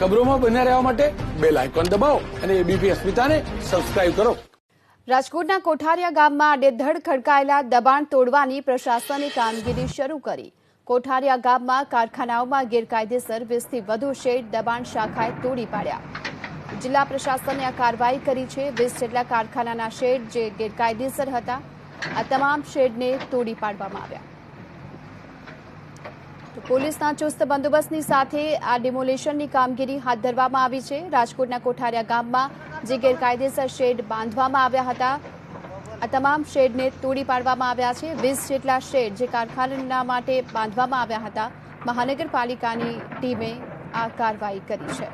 ખબરોમાં બન્યા રહેવા માટે બેલ આઇકોન દબાવો અને એબીપી અસ્મિતાને સબસ્ક્રાઇબ કરો. રાજકોટના કોઠારિયા ગામમાં આડેધડ ખડકાયેલા દબાણ તોડવાની પ્રશાસને કામગીરી શરૂ કરી. કોઠારિયા ગામમાં કારખાનાઓમાં ગેરકાયદેસર 20થી વધુ શેડ દબાણ શાખાએ તોડી પાડ્યા. જિલ્લા પ્રશાસને આ કાર્યવાહી કરી છે. 20 જેટલા કારખાનાના શેડ જે ગેરકાયદેસર હતા, આ તમામ શેડને તોડી પાડવામાં આવ્યા. પોલીસના ચુસ્ત બંદોબસ્તની સાથે આ ડિમોલેશનની કામગીરી હાથ ધરવામાં આવી છે. રાજકોટના કોઠારિયા ગામમાં જે ગેરકાયદેસર શેડ બાંધવામાં આવ્યા હતા, આ તમામ શેડને તોડી પાડવામાં આવ્યા છે. 20 જેટલા શેડ જે કારખાના માટે બાંધવામાં આવ્યા હતા, મહાનગરપાલિકાની ટીમે આ કાર્યવાહી કરી છે.